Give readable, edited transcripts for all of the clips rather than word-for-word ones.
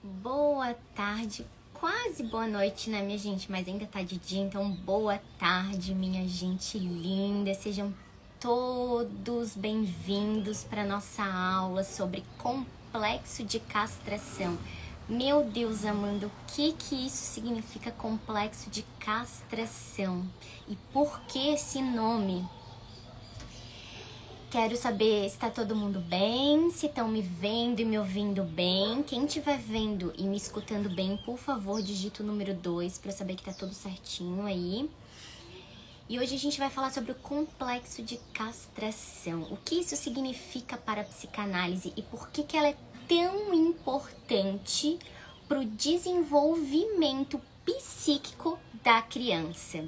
Boa tarde, quase boa noite, né, minha gente? Mas ainda tá de dia, então boa tarde, minha gente linda. Sejam todos bem-vindos para nossa aula sobre complexo de castração. Meu Deus, Amanda, o que isso significa complexo de castração? E por que esse nome? Quero saber se tá todo mundo bem, se estão me vendo e me ouvindo bem. Quem estiver vendo e me escutando bem, por favor, digita o número 2 para eu saber que tá tudo certinho aí. E hoje a gente vai falar sobre o complexo de castração. O que isso significa para a psicanálise e por que ela é tão importante para o desenvolvimento psíquico da criança.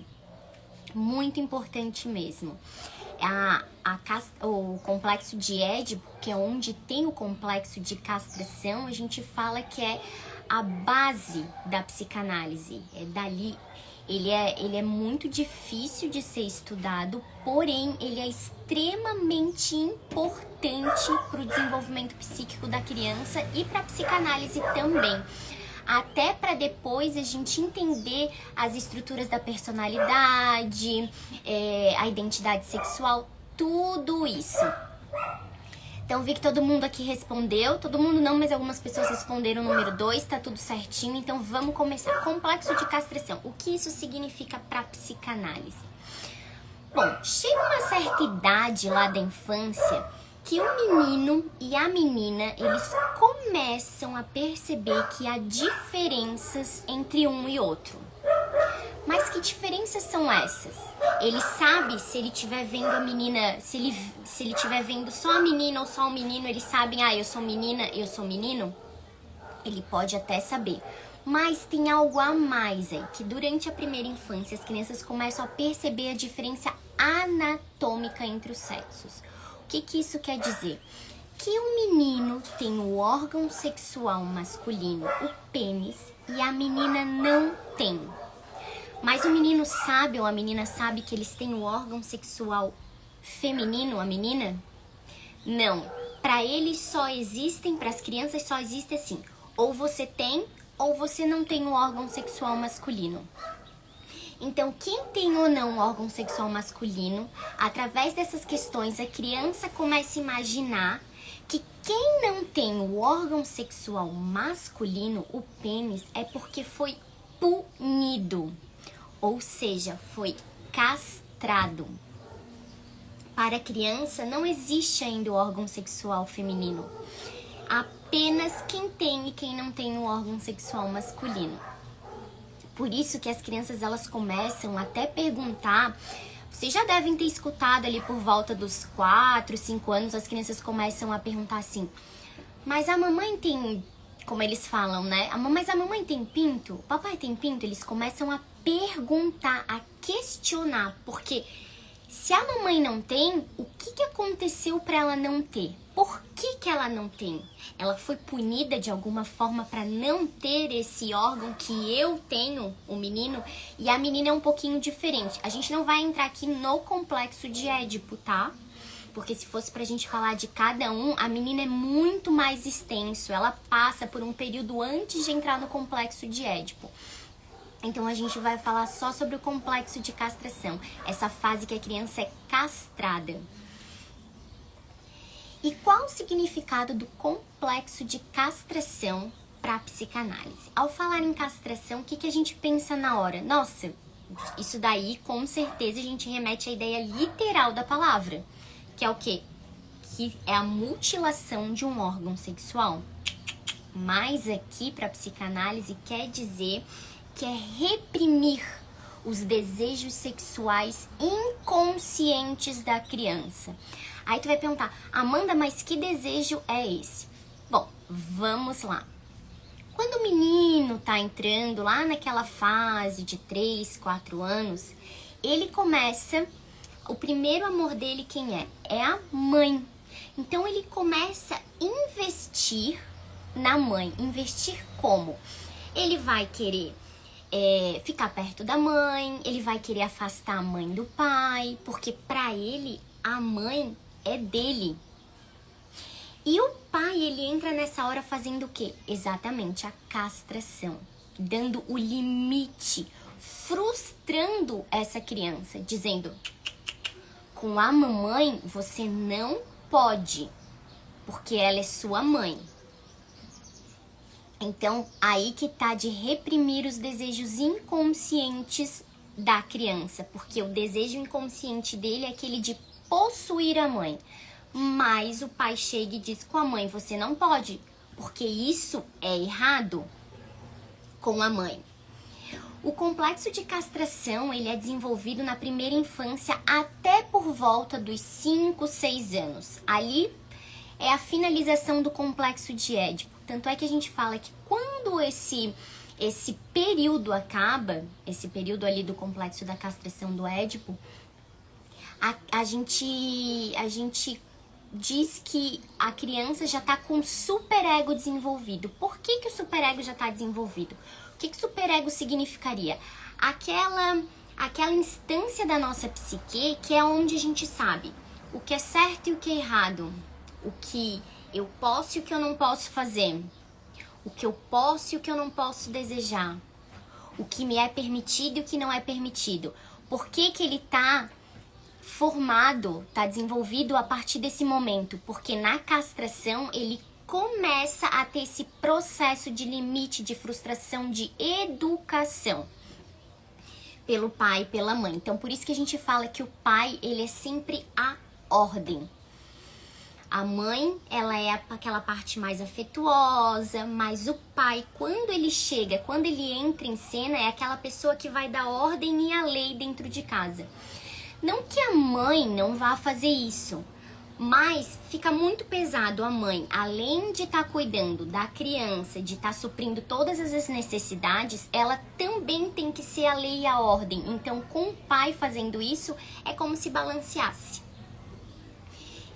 Muito importante mesmo. O complexo de Édipo, que é onde tem o complexo de castração, a gente fala que é a base da psicanálise. É dali, ele é muito difícil de ser estudado, porém ele é extremamente importante para o desenvolvimento psíquico da criança e para a psicanálise também. Até para depois a gente entender as estruturas da personalidade, a identidade sexual, tudo isso. Então vi que todo mundo aqui respondeu, todo mundo não, mas algumas pessoas responderam o número 2, tá tudo certinho. Então vamos começar. Complexo de castração, o que isso significa para psicanálise? Bom, chega uma certa idade lá da infância que o menino e a menina, eles começam a perceber que há diferenças entre um e outro. Mas que diferenças são essas? Ele sabe, se ele estiver vendo a menina, se ele estiver vendo só a menina ou só o menino, eles sabem, eu sou menina, eu sou menino? Ele pode até saber. Mas tem algo a mais aí, que durante a primeira infância as crianças começam a perceber a diferença anatômica entre os sexos. O que isso quer dizer? Que o menino tem o órgão sexual masculino, o pênis, e a menina não tem. Mas o menino sabe ou a menina sabe que eles têm o órgão sexual feminino, a menina? Não. Para eles só existem, para as crianças só existe assim, ou você tem ou você não tem o órgão sexual masculino. Então, quem tem ou não órgão sexual masculino, através dessas questões, a criança começa a imaginar que quem não tem o órgão sexual masculino, o pênis, é porque foi punido, ou seja, foi castrado. Para a criança, não existe ainda o órgão sexual feminino. Apenas quem tem e quem não tem o órgão sexual masculino. Por isso que as crianças, elas começam até perguntar, vocês já devem ter escutado ali por volta dos 4, 5 anos, as crianças começam a perguntar assim, mas a mamãe tem, como eles falam, né? Mas a mamãe tem pinto? O papai tem pinto? Eles começam a perguntar, a questionar, porque se a mamãe não tem, o que aconteceu para ela não ter? Por que ela não tem? Ela foi punida de alguma forma para não ter esse órgão que eu tenho, o menino, e a menina é um pouquinho diferente. A gente não vai entrar aqui no complexo de Édipo, tá? Porque se fosse pra gente falar de cada um, a menina é muito mais extenso. Ela passa por um período antes de entrar no complexo de Édipo. Então a gente vai falar só sobre o complexo de castração, essa fase que a criança é castrada. E qual o significado do complexo de castração para a psicanálise? Ao falar em castração, o que a gente pensa na hora? Nossa, isso daí com certeza a gente remete à ideia literal da palavra, que é o quê? Que é a mutilação de um órgão sexual. Mas aqui para a psicanálise quer dizer que é reprimir os desejos sexuais inconscientes da criança. Aí tu vai perguntar, Amanda, mas que desejo é esse? Bom, vamos lá. Quando o menino tá entrando lá naquela fase de 3, 4 anos, ele começa, o primeiro amor dele quem é? É a mãe. Então ele começa a investir na mãe. Investir como? Ele vai querer ficar perto da mãe, ele vai querer afastar a mãe do pai, porque para ele a mãe é dele. E o pai, ele entra nessa hora fazendo o quê? Exatamente, a castração, dando o limite, frustrando essa criança, dizendo: com a mamãe você não pode, porque ela é sua mãe. Então, aí que tá de reprimir os desejos inconscientes da criança, porque o desejo inconsciente dele é aquele de possuir a mãe. Mas o pai chega e diz: com a mãe você não pode, porque isso é errado com a mãe. O complexo de castração, ele é desenvolvido na primeira infância até por volta dos 5, 6 anos. Ali é a finalização do complexo de Édipo. Tanto é que a gente fala que quando esse período acaba, esse período ali do complexo da castração do Édipo, a gente diz que a criança já está com superego desenvolvido. Por que o superego já está desenvolvido? O que superego significaria? Aquela instância da nossa psique que é onde a gente sabe o que é certo e o que é errado, o que eu posso e o que eu não posso fazer, o que eu posso e o que eu não posso desejar, o que me é permitido e o que não é permitido. Por que ele está formado, está desenvolvido a partir desse momento? Porque na castração ele começa a ter esse processo de limite, de frustração, de educação pelo pai e pela mãe. Então, por isso que a gente fala que o pai, ele é sempre a ordem. A mãe, ela é aquela parte mais afetuosa, mas o pai, quando ele chega, quando ele entra em cena, é aquela pessoa que vai dar ordem e a lei dentro de casa. Não que a mãe não vá fazer isso, mas fica muito pesado a mãe, além de estar cuidando da criança, de estar suprindo todas as necessidades, ela também tem que ser a lei e a ordem. Então, com o pai fazendo isso, é como se balanceasse.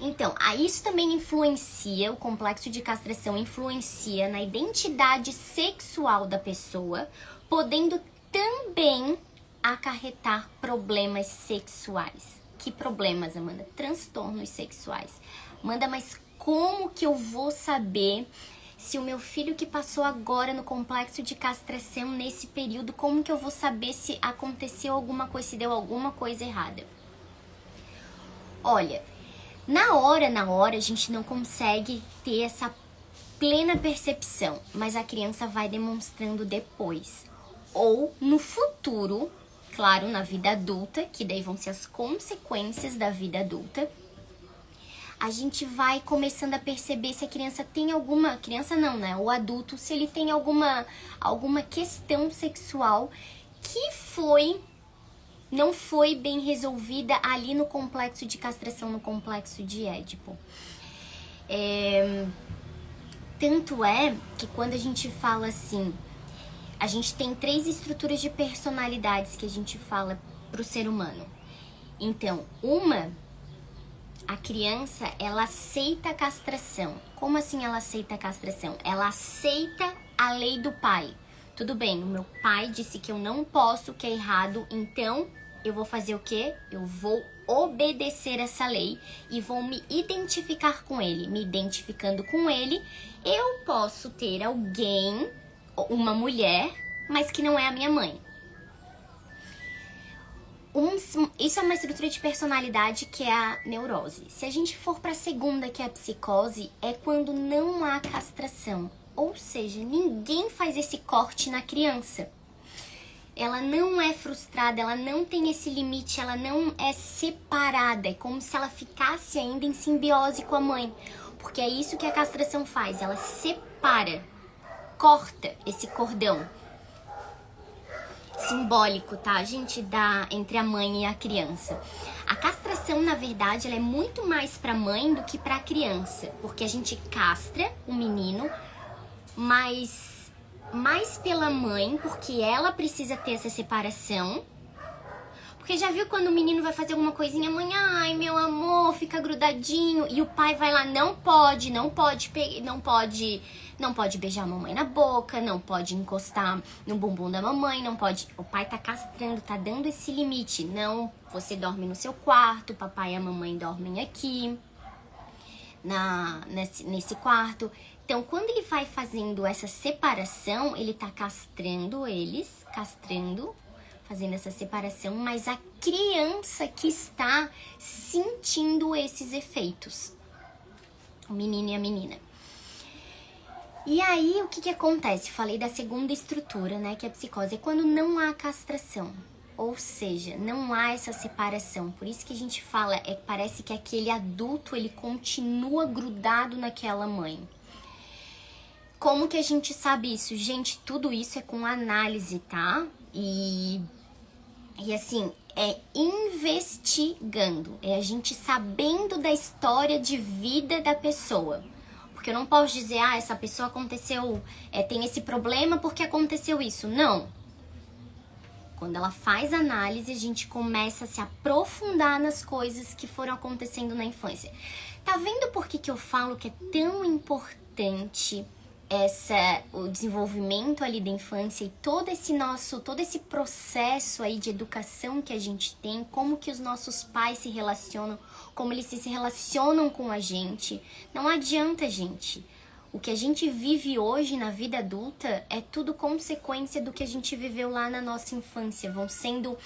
Então, isso também influencia, o complexo de castração influencia na identidade sexual da pessoa, podendo também acarretar problemas sexuais. Que problemas, Amanda? Transtornos sexuais. Amanda, mas como que eu vou saber se o meu filho que passou agora no complexo de castração nesse período, como que eu vou saber se aconteceu alguma coisa, se deu alguma coisa errada? Olha, na hora a gente não consegue ter essa plena percepção, mas a criança vai demonstrando depois. Ou no futuro, claro, na vida adulta, que daí vão ser as consequências da vida adulta, a gente vai começando a perceber se a criança tem alguma... Criança não, né? O adulto, se ele tem alguma questão sexual que não foi bem resolvida ali no complexo de castração, no complexo de Édipo. Tanto é que quando a gente fala assim... A gente tem 3 estruturas de personalidades que a gente fala pro ser humano. Então, a criança, ela aceita a castração. Como assim ela aceita a castração? Ela aceita a lei do pai. Tudo bem, o meu pai disse que eu não posso, que é errado, então eu vou fazer o quê? Eu vou obedecer essa lei e vou me identificar com ele. Me identificando com ele, eu posso ter alguém... uma mulher, mas que não é a minha mãe. Isso é uma estrutura de personalidade que é a neurose. Se a gente for para a segunda, que é a psicose, é quando não há castração. Ou seja, ninguém faz esse corte na criança. Ela não é frustrada, ela não tem esse limite, ela não é separada. É como se ela ficasse ainda em simbiose com a mãe. Porque é isso que a castração faz, ela separa. Corta esse cordão simbólico, tá, gente, entre a mãe e a criança. A castração, na verdade, ela é muito mais pra mãe do que pra criança, porque a gente castra o menino, mas mais pela mãe, porque ela precisa ter essa separação. Porque já viu quando o menino vai fazer alguma coisinha, mãe, ai, meu amor, fica grudadinho, e o pai vai lá, não pode beijar a mamãe na boca, não pode encostar no bumbum da mamãe, não pode... O pai tá castrando, tá dando esse limite. Não, você dorme no seu quarto, o papai e a mamãe dormem aqui. nesse quarto. Então, quando ele vai fazendo essa separação, ele tá castrando eles, fazendo essa separação, mas a criança que está sentindo esses efeitos, o menino e a menina. E aí, o que acontece? Falei da segunda estrutura, né, que é a psicose, é quando não há castração. Ou seja, não há essa separação. Por isso que a gente fala, parece que aquele adulto, ele continua grudado naquela mãe. Como que a gente sabe isso? Gente, tudo isso é com análise, tá? E assim, é investigando. É a gente sabendo da história de vida da pessoa. Porque eu não posso dizer, essa pessoa aconteceu, tem esse problema porque aconteceu isso. Não. Quando ela faz análise, a gente começa a se aprofundar nas coisas que foram acontecendo na infância. Tá vendo por que eu falo que é tão importante o desenvolvimento ali da infância e todo esse processo aí de educação que a gente tem, como que os nossos pais se relacionam, como eles se relacionam com a gente. Não adianta, gente. O que a gente vive hoje na vida adulta é tudo consequência do que a gente viveu lá na nossa infância. Vão sendo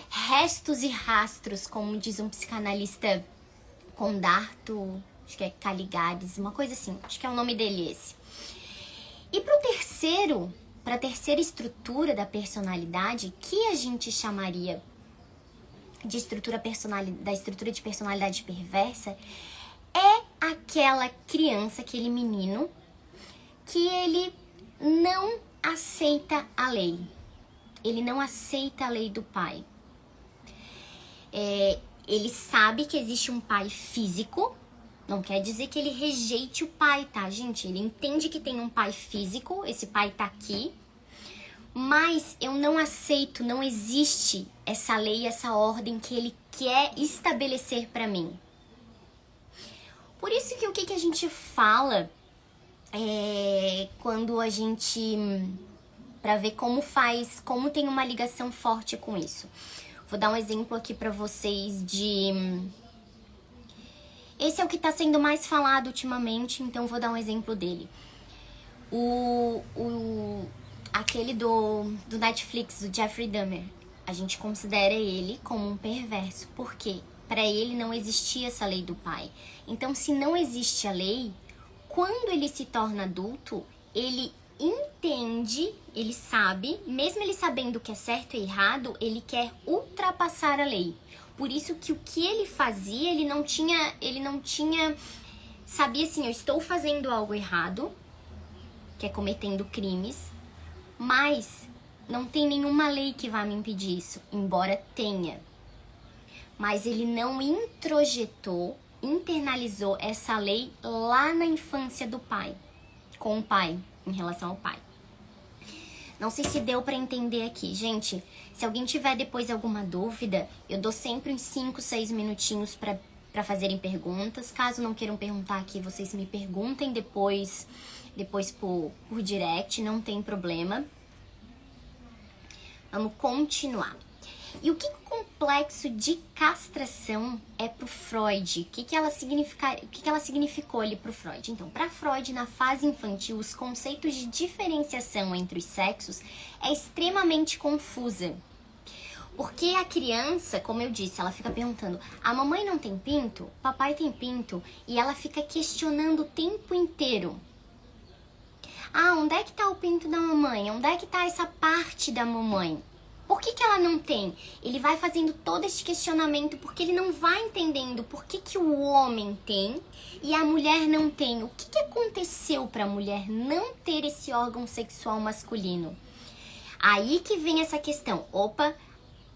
restos e rastros, como diz um psicanalista Condarto, acho que é Caligares, uma coisa assim, acho que é o nome dele esse. E para a terceira estrutura da personalidade, que a gente chamaria de estrutura de personalidade perversa, é aquela criança, aquele menino, que ele não aceita a lei. Ele não aceita a lei do pai. Ele sabe que existe um pai físico, não quer dizer que ele rejeite o pai, tá, gente? Ele entende que tem um pai físico, esse pai tá aqui, mas eu não aceito, não existe essa lei, essa ordem que ele quer estabelecer pra mim. Por isso que o que a gente fala quando a gente... Pra ver como tem uma ligação forte com isso. Vou dar um exemplo aqui pra vocês de... Esse é o que tá sendo mais falado ultimamente, então vou dar um exemplo dele. Aquele do Netflix, do Jeffrey Dahmer. A gente considera ele como um perverso. Por quê? Para ele não existia essa lei do pai. Então, se não existe a lei, quando ele se torna adulto, ele entende, ele sabe, mesmo ele sabendo o que é certo e errado, ele quer ultrapassar a lei. Por isso que o que ele fazia, ele não tinha, sabia assim, eu estou fazendo algo errado, que é cometendo crimes, mas não tem nenhuma lei que vá me impedir isso, embora tenha. Mas ele não internalizou essa lei lá na infância do pai, com o pai, em relação ao pai. Não sei se deu pra entender aqui. Gente, se alguém tiver depois alguma dúvida, eu dou sempre uns 5, 6 minutinhos pra fazerem perguntas. Caso não queiram perguntar aqui, vocês me perguntem depois por direct, não tem problema. Vamos continuar. E o que o complexo de castração é pro Freud? O que ela significou ali pro Freud? Então, para Freud, na fase infantil, os conceitos de diferenciação entre os sexos é extremamente confusa. Porque a criança, como eu disse, ela fica perguntando, a mamãe não tem pinto? Papai tem pinto? E ela fica questionando o tempo inteiro. Onde é que tá o pinto da mamãe? Onde é que tá essa parte da mamãe? Por que ela não tem? Ele vai fazendo todo esse questionamento porque ele não vai entendendo por que o homem tem e a mulher não tem. O que aconteceu para a mulher não ter esse órgão sexual masculino? Aí que vem essa questão. Opa,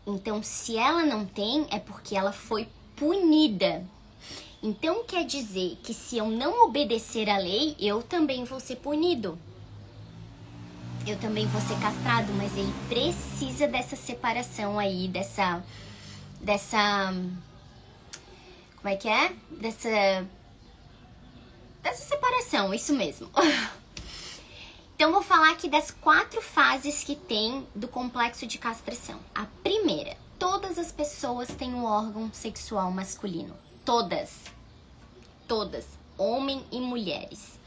então se ela não tem é porque ela foi punida. Então quer dizer que se eu não obedecer à lei, eu também vou ser punido. Eu também vou ser castrado, mas ele precisa dessa separação aí, dessa como é que é? Dessa separação, isso mesmo. Então, vou falar aqui das 4 fases que tem do complexo de castração. A primeira, todas as pessoas têm um órgão sexual masculino. Todas. homem e mulheres.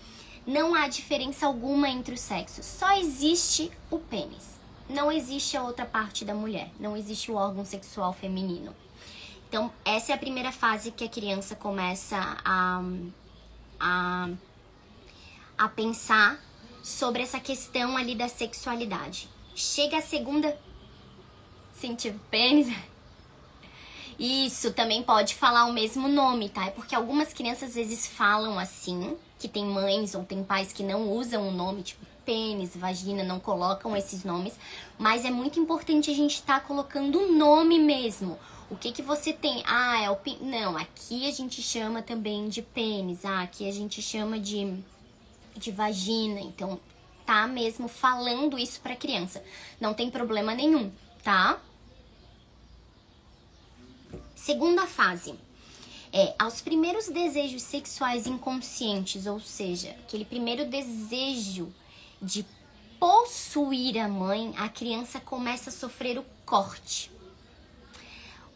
Não há diferença alguma entre os sexos, só existe o pênis. Não existe a outra parte da mulher, não existe o órgão sexual feminino. Então, essa é a primeira fase que a criança começa a pensar sobre essa questão ali da sexualidade. Chega a segunda... Sentir pênis... Isso, também pode falar o mesmo nome, tá? É porque algumas crianças às vezes falam assim, que tem mães ou tem pais que não usam o nome, tipo pênis, vagina, não colocam esses nomes. Mas é muito importante a gente estar colocando o nome mesmo. O que que você tem? Ah, é o pênis. Não, aqui a gente chama também de pênis. Ah, aqui a gente chama de vagina. Então, tá mesmo falando isso pra criança. Não tem problema nenhum, tá? Segunda fase é aos primeiros desejos sexuais inconscientes, ou seja, aquele primeiro desejo de possuir a mãe, a criança começa a sofrer o corte.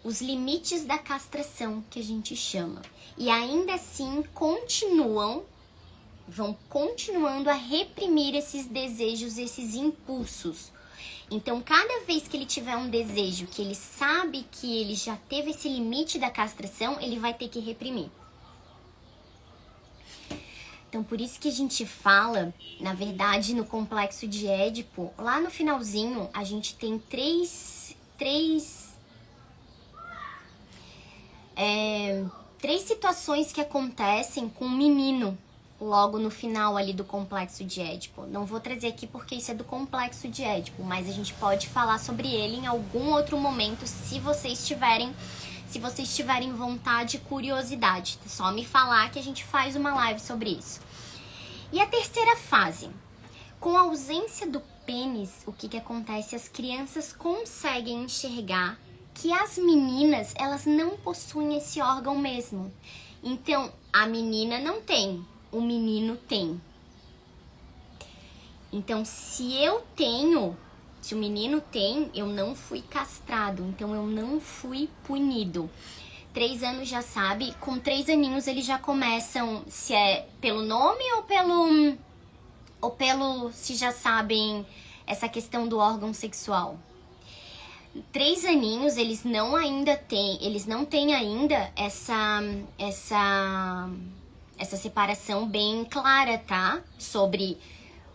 Os limites da castração, que a gente chama. E ainda assim vão continuando a reprimir esses desejos, esses impulsos. Então, cada vez que ele tiver um desejo que ele sabe que ele já teve esse limite da castração, ele vai ter que reprimir. Então, por isso que a gente fala, na verdade, no complexo de Édipo, lá no finalzinho, a gente tem três situações que acontecem com o menino logo no final ali do complexo de Édipo. Não vou trazer aqui porque isso é do complexo de Édipo, mas a gente pode falar sobre ele em algum outro momento se vocês tiverem vontade e curiosidade. É só me falar que a gente faz uma live sobre isso. E a terceira fase. Com a ausência do pênis, o que acontece? As crianças conseguem enxergar que as meninas, elas não possuem esse órgão mesmo. Então, a menina não tem, o menino tem. Então, se o menino tem, eu não fui castrado, então eu não fui punido. 3 anos já sabe, com 3 aninhos eles já começam, se é pelo nome ou pelo se já sabem essa questão do órgão sexual. 3 aninhos eles não têm ainda essa separação bem clara, tá? Sobre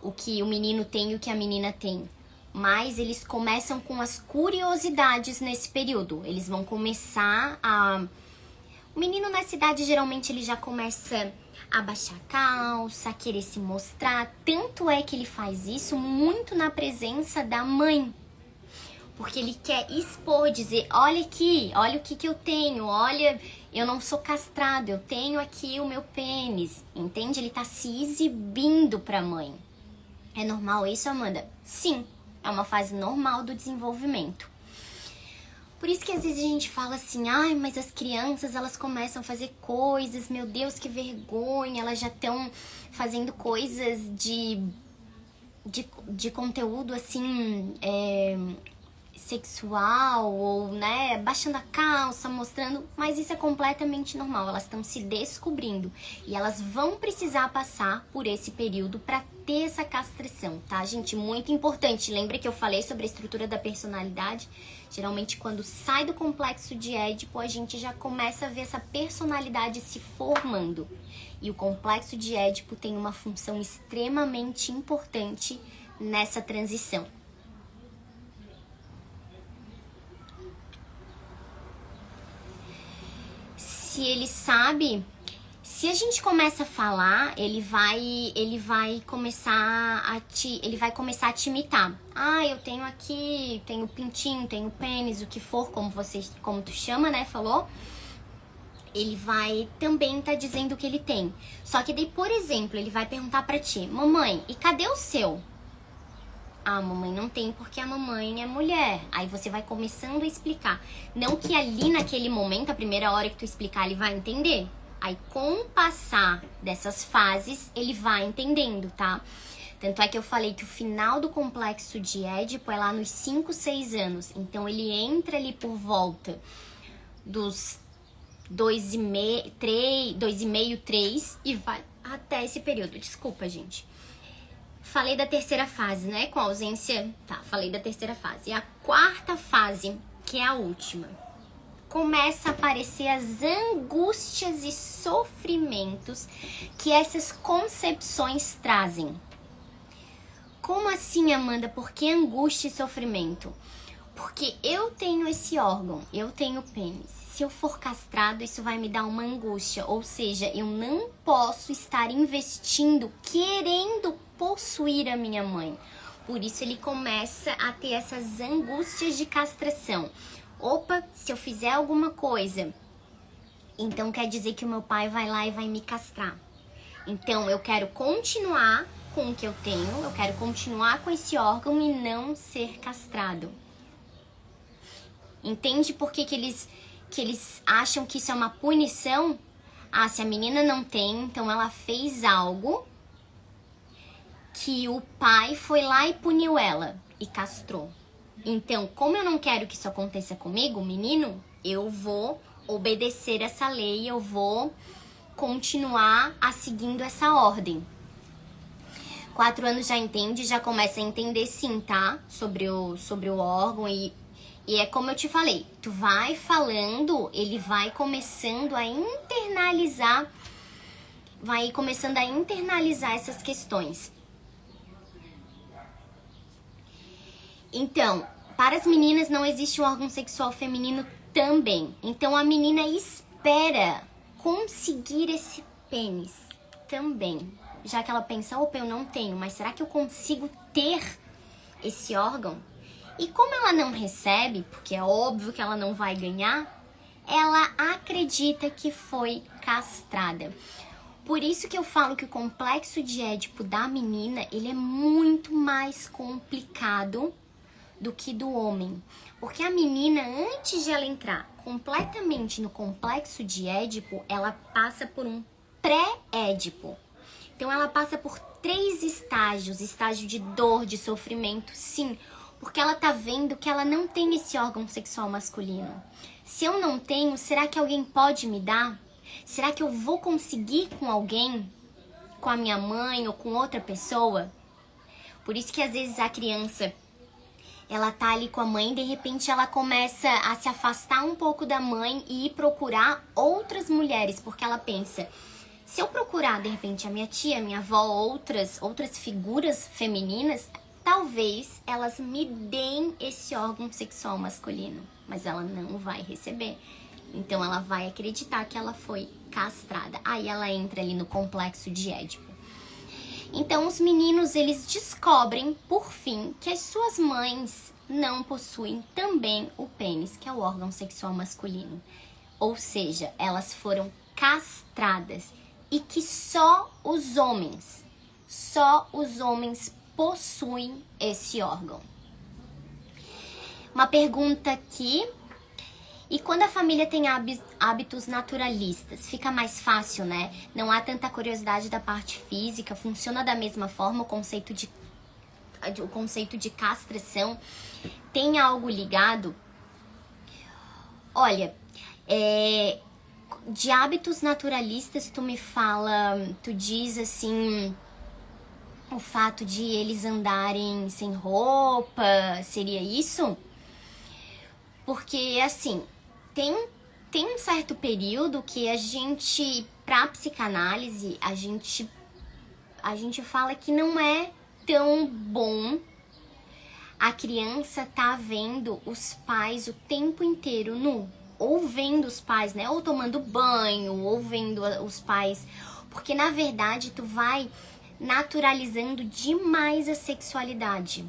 o que o menino tem e o que a menina tem. Mas eles começam com as curiosidades nesse período. Eles vão começar a... O menino na cidade, geralmente, ele já começa a baixar a calça, a querer se mostrar. Tanto é que ele faz isso muito na presença da mãe. Porque ele quer expor, dizer, olha aqui, olha o que eu tenho, olha, eu não sou castrado, eu tenho aqui o meu pênis. Entende? Ele tá se exibindo pra mãe. É normal isso, Amanda? Sim. É uma fase normal do desenvolvimento. Por isso que às vezes a gente fala assim, ai, mas as crianças, elas começam a fazer coisas, meu Deus, que vergonha, elas já estão fazendo coisas de conteúdo, assim, sexual, ou, né, baixando a calça, mostrando, mas isso é completamente normal, elas estão se descobrindo e elas vão precisar passar por esse período para ter essa castração, tá, gente? Muito importante, lembra que eu falei sobre a estrutura da personalidade? Geralmente quando sai do complexo de Édipo, a gente já começa a ver essa personalidade se formando, e o complexo de Édipo tem uma função extremamente importante nessa transição. Se ele sabe, se a gente começa a falar, ele vai começar a te imitar. Ah, eu tenho aqui, tenho pintinho, tenho pênis, o que for, como tu chama, né, falou? Ele vai também tá dizendo o que ele tem. Só que daí, por exemplo, ele vai perguntar pra ti, mamãe, e cadê o seu? Ah, a mamãe não tem porque a mamãe é mulher. Aí você vai começando a explicar. Não que ali naquele momento, a primeira hora que tu explicar, ele vai entender. Aí com o passar dessas fases, ele vai entendendo, tá? Tanto é que eu falei que o final do complexo de Édipo é lá nos 5, 6 anos. Então ele entra ali por volta dos 2,5, 3 e vai até esse período. Desculpa, gente. Falei da terceira fase, né? Com ausência... Tá, falei da terceira fase. E a quarta fase, que é a última, começa a aparecer as angústias e sofrimentos que essas concepções trazem. Como assim, Amanda? Por que angústia e sofrimento? Porque eu tenho esse órgão, eu tenho pênis. Se eu for castrado, isso vai me dar uma angústia. Ou seja, eu não posso estar investindo, querendo possuir a minha mãe. Por isso ele começa a ter essas angústias de castração. Opa, se eu fizer alguma coisa, então quer dizer que o meu pai vai lá e vai me castrar. Então eu quero continuar com o que eu tenho, eu quero continuar com esse órgão e não ser castrado. Entende por que eles acham que isso é uma punição? Ah, se a menina não tem, então ela fez algo que o pai foi lá e puniu ela e castrou. Então, como eu não quero que isso aconteça comigo, menino, eu vou obedecer essa lei, eu vou continuar seguindo essa ordem. 4 anos já entende, já começa a entender sim, tá? Sobre o órgão e é como eu te falei, tu vai falando, ele vai começando a internalizar, essas questões. Então, para as meninas não existe um órgão sexual feminino também. Então a menina espera conseguir esse pênis também. Já que ela pensa, opa, eu não tenho, mas será que eu consigo ter esse órgão? E como ela não recebe, porque é óbvio que ela não vai ganhar, ela acredita que foi castrada. Por isso que eu falo que o complexo de Édipo da menina, ele é muito mais complicado do que do homem. Porque a menina, antes de ela entrar completamente no complexo de Édipo, ela passa por um pré-Édipo. Então ela passa por 3 estágios, estágio de dor, de sofrimento, sim, porque ela tá vendo que ela não tem esse órgão sexual masculino. Se eu não tenho, será que alguém pode me dar? Será que eu vou conseguir com alguém? Com a minha mãe ou com outra pessoa? Por isso que às vezes a criança, ela tá ali com a mãe, de repente ela começa a se afastar um pouco da mãe e ir procurar outras mulheres, porque ela pensa, se eu procurar de repente a minha tia, a minha avó, outras figuras femininas, talvez elas me deem esse órgão sexual masculino, mas ela não vai receber. Então ela vai acreditar que ela foi castrada. Aí ela entra ali no complexo de Édipo. Então os meninos, eles descobrem, por fim, que as suas mães não possuem também o pênis, que é o órgão sexual masculino. Ou seja, elas foram castradas e que só os homens possuem esse órgão. Uma pergunta aqui. E quando a família tem hábitos naturalistas, fica mais fácil, né? Não há tanta curiosidade da parte física, funciona da mesma forma o conceito de castração. Tem algo ligado? Olha, de hábitos naturalistas, tu diz assim, o fato de eles andarem sem roupa, seria isso? Porque, assim, tem um certo período que a gente, pra psicanálise, a gente fala que não é tão bom a criança tá vendo os pais o tempo inteiro nu. Ou vendo os pais, né? Ou tomando banho, ou vendo os pais. Porque, na verdade, tu vai naturalizando demais a sexualidade.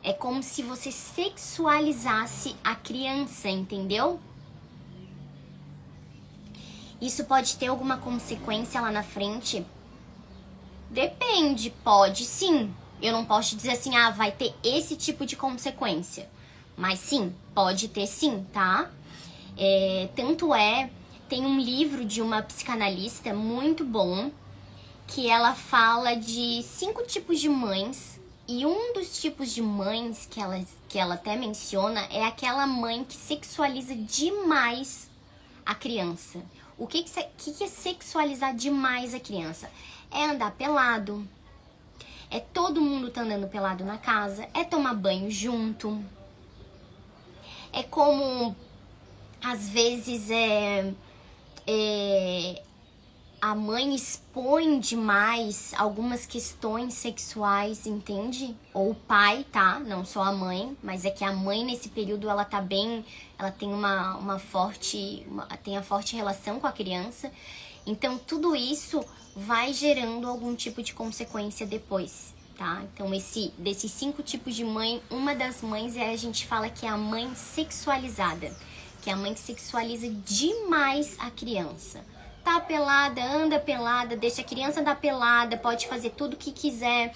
É como se você sexualizasse a criança, entendeu? Isso pode ter alguma consequência lá na frente? Depende, pode sim. Eu não posso dizer assim, vai ter esse tipo de consequência. Mas sim, pode ter sim, tá? Tem um livro de uma psicanalista muito bom, que ela fala de 5 tipos de mães. E um dos tipos de mães que ela até menciona é aquela mãe que sexualiza demais a criança? O que é sexualizar demais a criança? É andar pelado, é todo mundo tá andando pelado na casa, é tomar banho junto, é como, às vezes, a mãe expõe demais algumas questões sexuais, entende? Ou o pai, tá? Não só a mãe, mas é que a mãe nesse período ela tá bem, ela tem tem a forte relação com a criança. Então tudo isso vai gerando algum tipo de consequência depois, tá? Então desses 5 tipos de mãe, uma das mães a gente fala que é a mãe sexualizada, que é a mãe que sexualiza demais a criança. Tá pelada, anda pelada, deixa a criança andar pelada, pode fazer tudo o que quiser.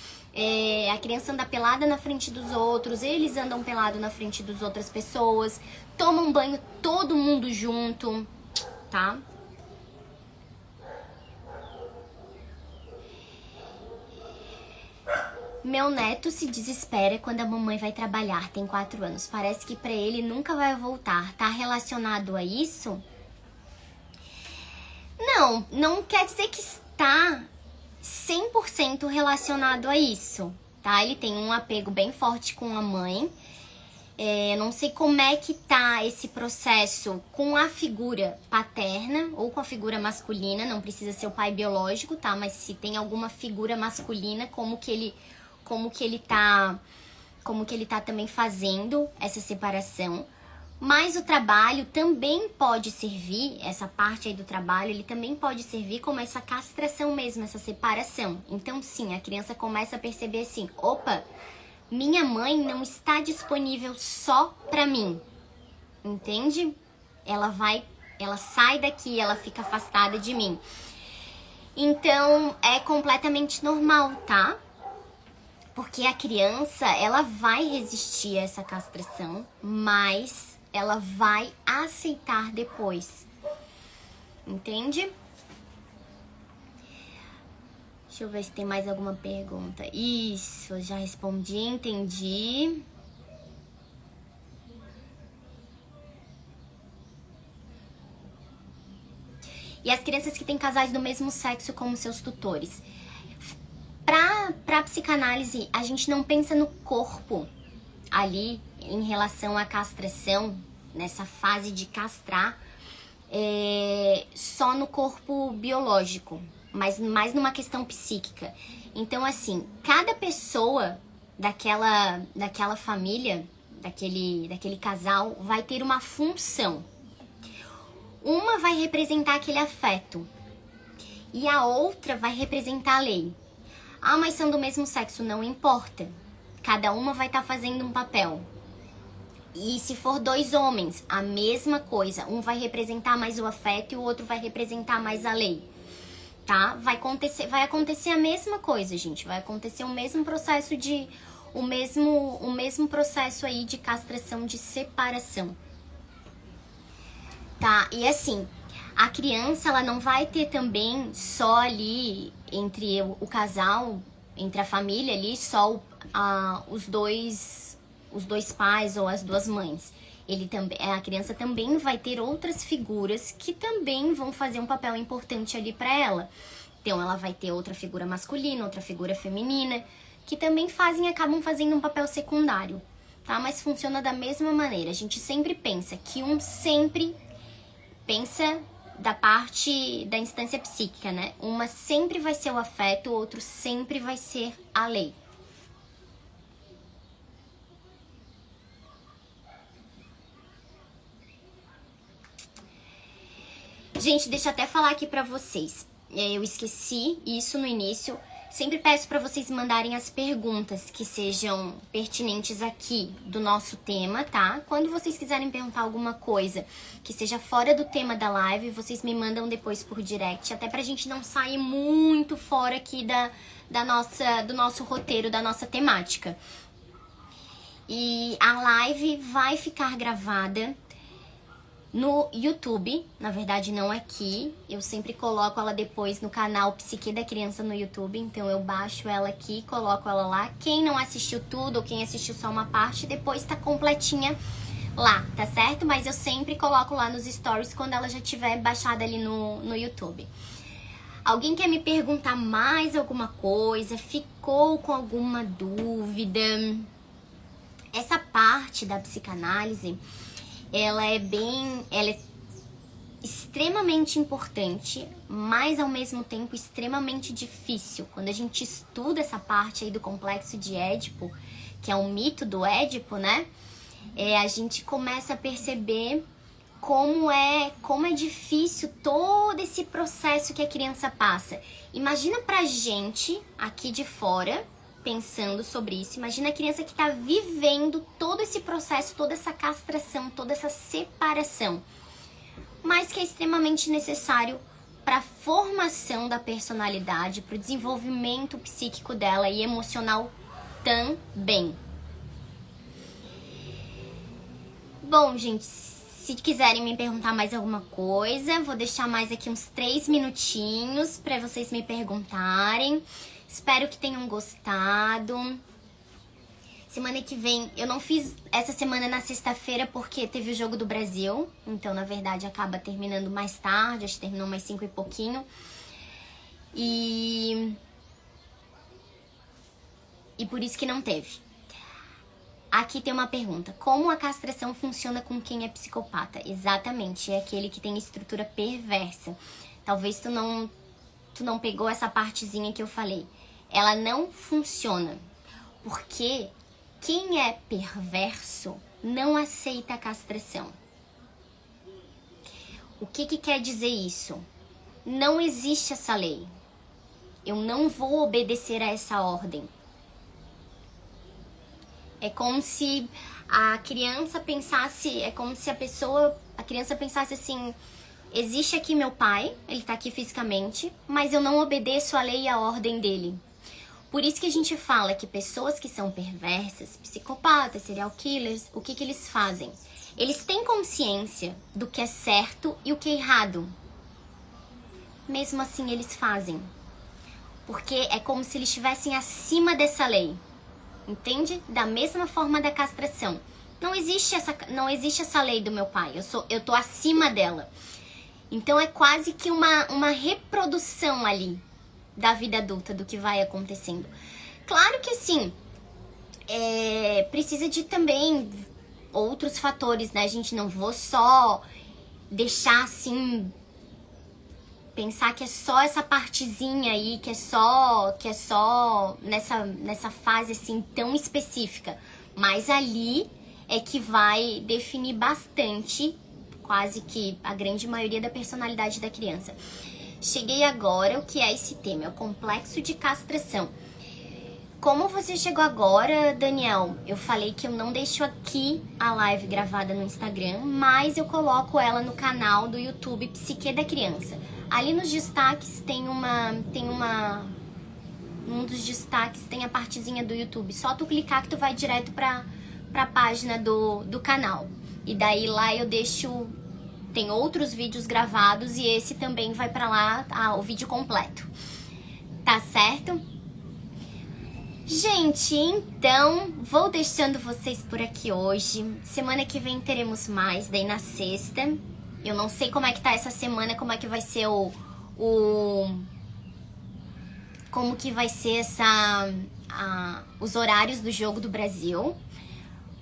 A criança anda pelada na frente dos outros, eles andam pelado na frente das outras pessoas, tomam banho todo mundo junto, tá? Meu neto se desespera quando a mamãe vai trabalhar, tem 4 anos. Parece que pra ele nunca vai voltar. Tá relacionado a isso? Não quer dizer que está 100% relacionado a isso, tá? Ele tem um apego bem forte com a mãe. Não sei como é que tá esse processo com a figura paterna ou com a figura masculina, não precisa ser o pai biológico, tá? Mas se tem alguma figura masculina, como que ele tá também fazendo essa separação. Mas o trabalho também pode servir, essa parte aí do trabalho, ele também pode servir como essa castração mesmo, essa separação. Então sim, a criança começa a perceber assim, opa, minha mãe não está disponível só pra mim, entende? Ela sai daqui, ela fica afastada de mim. Então é completamente normal, tá? Porque a criança, ela vai resistir a essa castração, mas ela vai aceitar depois. Entende? Deixa eu ver se tem mais alguma pergunta. Isso, eu já respondi, entendi. E as crianças que têm casais do mesmo sexo como seus tutores. Pra psicanálise, a gente não pensa no corpo ali em relação à castração, nessa fase de castrar, só no corpo biológico, mas mais numa questão psíquica. Então, assim, cada pessoa daquela família, daquele casal, vai ter uma função. Uma vai representar aquele afeto e a outra vai representar a lei. Ah, mas são do mesmo sexo, não importa. Cada uma vai estar fazendo um papel. E se for 2 homens, a mesma coisa. Um vai representar mais o afeto e o outro vai representar mais a lei. Tá? Vai acontecer a mesma coisa, gente. Vai acontecer o mesmo processo o mesmo processo aí de castração, de separação. Tá? E assim, a criança, ela não vai ter também só ali entre o casal, entre a família ali, só os dois pais ou as 2 mães. A criança também vai ter outras figuras que também vão fazer um papel importante ali para ela. Então ela vai ter outra figura masculina, outra figura feminina, que também acabam fazendo um papel secundário, tá? Mas funciona da mesma maneira. A gente sempre pensa que sempre pensa da parte da instância psíquica, né? Uma sempre vai ser o afeto, o outro sempre vai ser a lei. Gente, deixa eu até falar aqui pra vocês. Eu esqueci isso no início. Sempre peço pra vocês mandarem as perguntas que sejam pertinentes aqui do nosso tema, tá? Quando vocês quiserem perguntar alguma coisa que seja fora do tema da live, vocês me mandam depois por direct, até pra gente não sair muito fora aqui do nosso roteiro, da nossa temática. E a live vai ficar gravada no YouTube, na verdade não aqui, eu sempre coloco ela depois no canal Psique da Criança no YouTube, então eu baixo ela aqui, coloco ela lá. Quem não assistiu tudo ou quem assistiu só uma parte, depois tá completinha lá, tá certo? Mas eu sempre coloco lá nos stories quando ela já tiver baixada ali no YouTube. Alguém quer me perguntar mais alguma coisa? Ficou com alguma dúvida? Essa parte da psicanálise, ela é extremamente importante, mas ao mesmo tempo extremamente difícil. Quando a gente estuda essa parte aí do complexo de Édipo, que é um mito do Édipo, né? A gente começa a perceber como é difícil todo esse processo que a criança passa. Imagina pra gente aqui de fora, pensando sobre isso, imagina a criança que tá vivendo todo esse processo, toda essa castração, toda essa separação, mas que é extremamente necessário para a formação da personalidade, para o desenvolvimento psíquico dela e emocional também. Bom, gente, se quiserem me perguntar mais alguma coisa, vou deixar mais aqui uns 3 minutinhos para vocês me perguntarem. Espero que tenham gostado. Semana que vem, eu não fiz essa semana na sexta-feira porque teve o Jogo do Brasil. Então, na verdade, acaba terminando mais tarde. Acho que terminou mais 5 e pouquinho. E por isso que não teve. Aqui tem uma pergunta. Como a castração funciona com quem é psicopata? Exatamente, é aquele que tem estrutura perversa. Talvez tu não pegou essa partezinha que eu falei. Ela não funciona. Porque quem é perverso não aceita a castração. O que quer dizer isso? Não existe essa lei. Eu não vou obedecer a essa ordem. É como se a criança pensasse, a criança pensasse assim, existe aqui meu pai, ele tá aqui fisicamente, mas eu não obedeço a lei e a ordem dele. Por isso que a gente fala que pessoas que são perversas, psicopatas, serial killers, o que eles fazem? Eles têm consciência do que é certo e o que é errado. Mesmo assim eles fazem. Porque é como se eles estivessem acima dessa lei. Entende? Da mesma forma da castração. Não existe essa lei do meu pai. Eu tô acima dela. Então é quase que uma reprodução ali da vida adulta, do que vai acontecendo. Claro que sim, precisa de também outros fatores, né? A gente não vou só deixar assim, pensar que é só essa partezinha aí, que é só nessa fase assim tão específica. Mas ali é que vai definir bastante, quase que a grande maioria da personalidade da criança. Cheguei agora, o que é esse tema? É o complexo de castração. Como você chegou agora, Daniel? Eu falei que eu não deixo aqui a live gravada no Instagram, mas eu coloco ela no canal do YouTube Psique da Criança. Ali nos destaques um dos destaques tem a partezinha do YouTube. Só tu clicar que tu vai direto pra página do canal. E daí lá eu deixo... Tem outros vídeos gravados e esse também vai pra lá, o vídeo completo. Tá certo? Gente, então, vou deixando vocês por aqui hoje. Semana que vem teremos mais, daí na sexta. Eu não sei como é que tá essa semana, como é que vai ser como que vai ser os horários do Jogo do Brasil.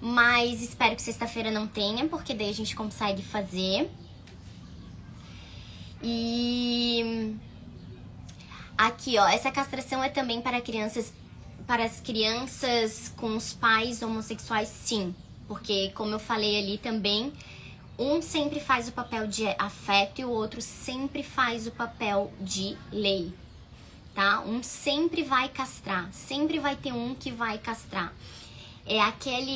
Mas espero que sexta-feira não tenha, porque daí a gente consegue fazer. E aqui, ó, essa castração é também para as crianças com os pais homossexuais, sim. Porque, como eu falei ali também, um sempre faz o papel de afeto e o outro sempre faz o papel de lei, tá? Um sempre vai castrar, sempre vai ter um que vai castrar.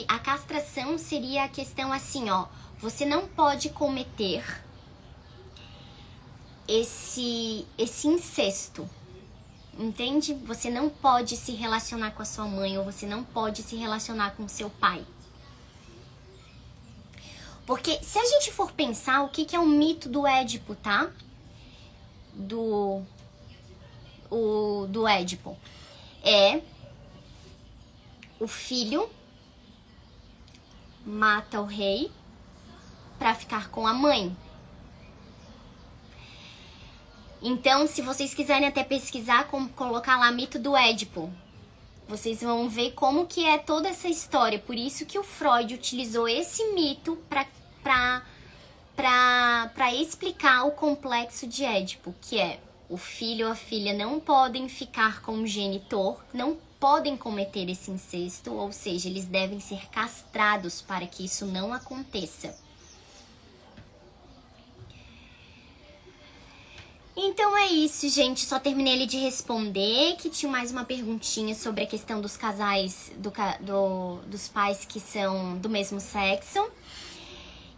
A castração seria a questão assim, ó, você não pode cometer esse incesto, entende? Você não pode se relacionar com a sua mãe ou você não pode se relacionar com seu pai. Porque se a gente for pensar, o que é o mito do Édipo, tá? Do Édipo. É o filho mata o rei para ficar com a mãe. Então, se vocês quiserem até pesquisar, como colocar lá mito do Édipo, vocês vão ver como que é toda essa história. Por isso que o Freud utilizou esse mito para explicar o complexo de Édipo, que é o filho ou a filha não podem ficar com o genitor, não podem cometer esse incesto, ou seja, eles devem ser castrados para que isso não aconteça. Então é isso, gente. Só terminei ali de responder, que tinha mais uma perguntinha sobre a questão dos casais, dos pais que são do mesmo sexo.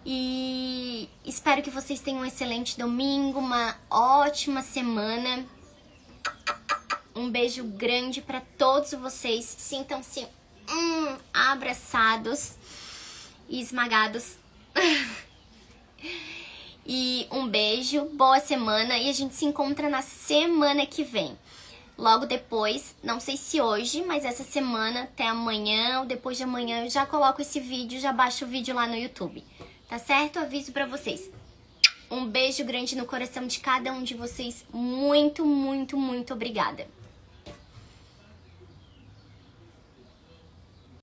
E espero que vocês tenham um excelente domingo, uma ótima semana. Um beijo grande para todos vocês. Sintam-se abraçados e esmagados. E um beijo, boa semana e a gente se encontra na semana que vem. Logo depois, não sei se hoje, mas essa semana, até amanhã ou depois de amanhã, eu já coloco esse vídeo, já baixo o vídeo lá no YouTube. Tá certo? Aviso pra vocês. Um beijo grande no coração de cada um de vocês. Muito, muito, muito obrigada.